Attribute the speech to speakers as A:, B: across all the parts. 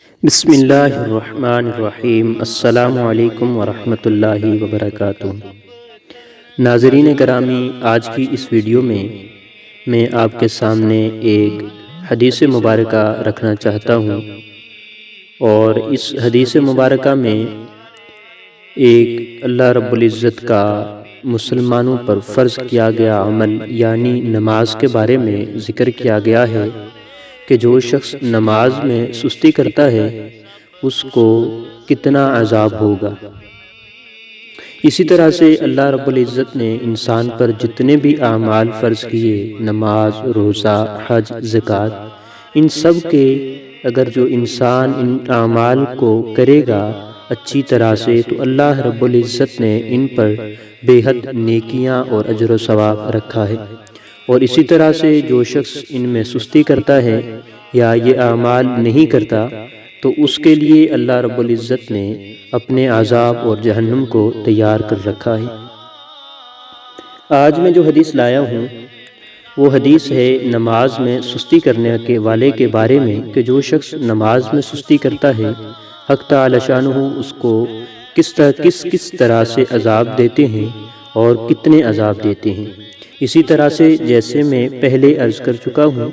A: بسم اللہ الرحمن الرحیم۔ السلام علیکم ورحمۃ اللہ وبرکاتہ۔ ناظرین گرامی، آج کی اس ویڈیو میں آپ کے سامنے ایک حدیث مبارکہ رکھنا چاہتا ہوں، اور اس حدیث مبارکہ میں ایک اللہ رب العزت کا مسلمانوں پر فرض کیا گیا عمل یعنی نماز کے بارے میں ذکر کیا گیا ہے کہ جو شخص نماز میں سستی کرتا ہے اس کو کتنا عذاب ہوگا۔ اسی طرح سے اللہ رب العزت نے انسان پر جتنے بھی اعمال فرض کیے، نماز، روزہ، حج، زکوٰۃ، ان سب کے اگر جو انسان ان اعمال کو کرے گا اچھی طرح سے تو اللہ رب العزت نے ان پر بے حد نیکیاں اور اجر و ثواب رکھا ہے۔ اور اسی طرح سے جو شخص ان میں سستی کرتا ہے یا یہ اعمال نہیں کرتا تو اس کے لیے اللہ رب العزت نے اپنے عذاب اور جہنم کو تیار کر رکھا ہے۔ آج میں جو حدیث لایا ہوں وہ حدیث ہے نماز میں سستی کرنے کے والے کے بارے میں کہ جو شخص نماز میں سستی کرتا ہے حق تعالی شانہ اس کو کس طرح سے عذاب دیتے ہیں اور کتنے عذاب دیتے ہیں۔ اسی طرح سے جیسے میں پہلے عرض کر چکا ہوں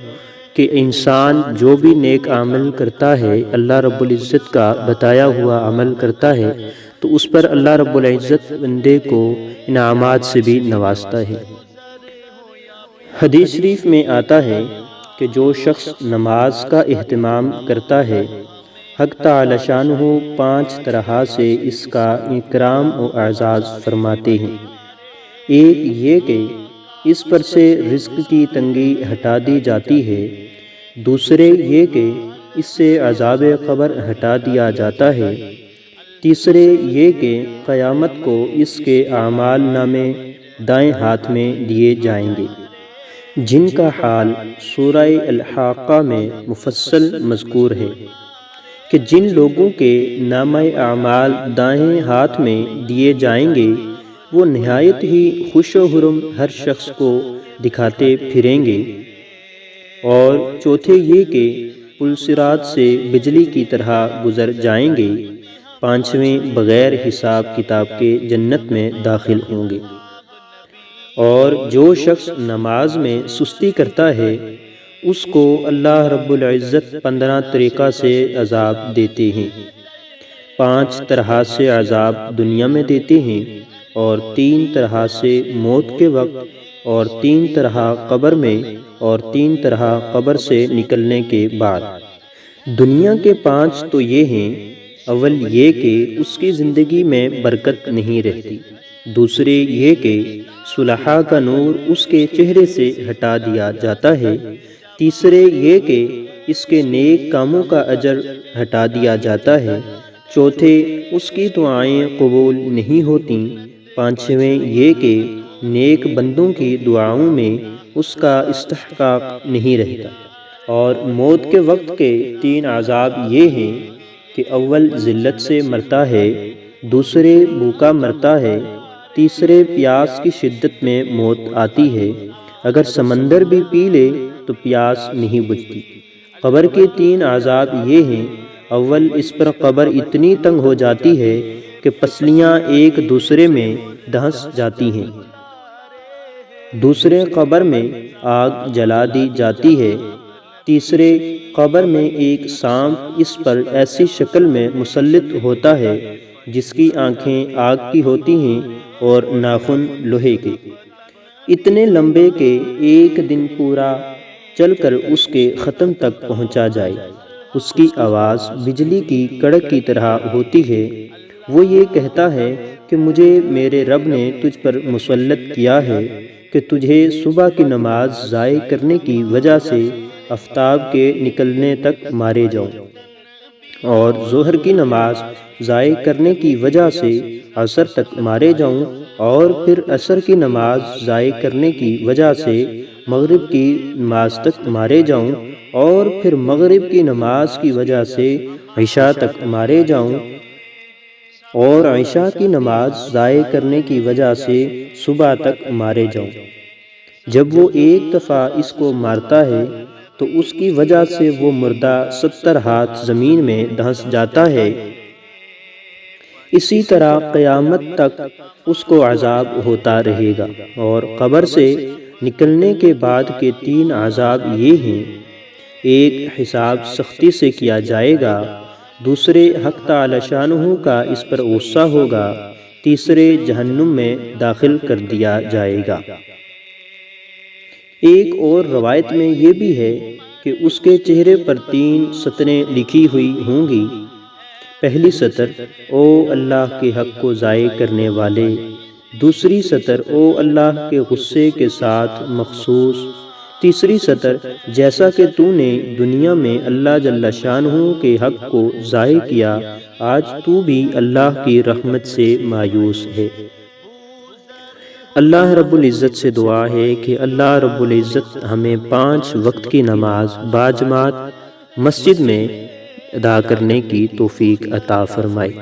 A: کہ انسان جو بھی نیک عمل کرتا ہے، اللہ رب العزت کا بتایا ہوا عمل کرتا ہے تو اس پر اللہ رب العزت بندے کو انعامات سے بھی نوازتا ہے۔ حدیث شریف میں آتا ہے کہ جو شخص نماز کا اہتمام کرتا ہے حق تعالی شانہ 5 طرح سے اس کا اکرام و اعزاز فرماتے ہیں۔ ایک یہ کہ اس پر سے رزق کی تنگی ہٹا دی جاتی ہے، دوسرے یہ کہ اس سے عذاب قبر ہٹا دیا جاتا ہے، تیسرے یہ کہ قیامت کو اس کے اعمال نامے دائیں ہاتھ میں دیے جائیں گے، جن کا حال سورہ الحاقہ میں مفصل مذکور ہے کہ جن لوگوں کے نامہ اعمال دائیں ہاتھ میں دیے جائیں گے وہ نہایت ہی خوش و خرم ہر شخص کو دکھاتے پھریں گے، اور چوتھے یہ کہ پل صراط سے بجلی کی طرح گزر جائیں گے، پانچویں بغیر حساب کتاب کے جنت میں داخل ہوں گے۔ اور جو شخص نماز میں سستی کرتا ہے اس کو اللہ رب العزت 15 طریقہ سے عذاب دیتے ہیں۔ 5 طرح سے عذاب دنیا میں دیتے ہیں، اور 3 طرح سے موت کے وقت، اور 3 طرح قبر میں، اور 3 طرح قبر سے نکلنے کے بعد۔ دنیا کے 5 تو یہ ہیں، اول یہ کہ اس کی زندگی میں برکت نہیں رہتی، دوسرے یہ کہ صلحاء کا نور اس کے چہرے سے ہٹا دیا جاتا ہے، تیسرے یہ کہ اس کے نیک کاموں کا اجر ہٹا دیا جاتا ہے، چوتھے اس کی دعائیں قبول نہیں ہوتیں، پانچویں یہ کہ نیک بندوں کی دعاؤں میں اس کا استحقاق نہیں رہتا۔ اور موت کے وقت کے 3 عذاب یہ ہیں کہ اول ذلت سے مرتا ہے، دوسرے بھوکا مرتا ہے، تیسرے پیاس کی شدت میں موت آتی ہے، اگر سمندر بھی پی لے تو پیاس نہیں بجھتی۔ قبر کے 3 عذاب یہ ہیں، اول اس پر قبر اتنی تنگ ہو جاتی ہے کہ پسلیاں ایک دوسرے میں دھنس جاتی ہیں، دوسرے قبر میں آگ جلا دی جاتی ہے، تیسرے قبر میں ایک سانپ اس پر ایسی شکل میں مسلط ہوتا ہے جس کی آنکھیں آگ کی ہوتی ہیں اور ناخن لوہے کے، اتنے لمبے کہ ایک دن پورا چل کر اس کے ختم تک پہنچا جائے۔ اس کی آواز بجلی کی کڑک کی طرح ہوتی ہے، وہ یہ کہتا ہے کہ مجھے میرے رب نے تجھ پر مسلط کیا ہے کہ تجھے صبح کی نماز ضائع کرنے کی وجہ سے آفتاب کے نکلنے تک مارے جاؤں، اور ظہر کی نماز ضائع کرنے کی وجہ سے عصر تک مارے جاؤں، اور پھر عصر کی نماز ضائع کرنے کی وجہ سے مغرب کی نماز تک مارے جاؤں، اور پھر مغرب کی نماز کی وجہ سے عشاء تک مارے جاؤں، اور عشاء کی نماز ضائع کرنے کی وجہ سے صبح تک مارے جاؤں۔ جب وہ ایک دفعہ اس کو مارتا ہے تو اس کی وجہ سے وہ مردہ 70 ہاتھ زمین میں دھنس جاتا ہے۔ اسی طرح قیامت تک اس کو عذاب ہوتا رہے گا، اور قبر سے نکلنے کے بعد کے 3 عذاب یہ ہیں: ایک، حساب سختی سے کیا جائے گا، دوسرے، حق تعالی شانہ کا اس پر غصہ ہوگا، تیسرے، جہنم میں داخل کر دیا جائے گا۔ ایک اور روایت میں یہ بھی ہے کہ اس کے چہرے پر 3 سطریں لکھی ہوئی ہوں گی۔ پہلی سطر: او اللہ کے حق کو ضائع کرنے والے۔ دوسری سطر: او اللہ کے غصے کے ساتھ مخصوص۔ تیسری سطر: جیسا کہ تو نے دنیا میں اللہ جل شانہ کے حق کو ضائع کیا، آج تو بھی اللہ کی رحمت سے مایوس ہے۔ اللہ رب العزت سے دعا ہے کہ اللہ رب العزت ہمیں 5 وقت کی نماز باجماعت مسجد میں ادا کرنے کی توفیق عطا فرمائے۔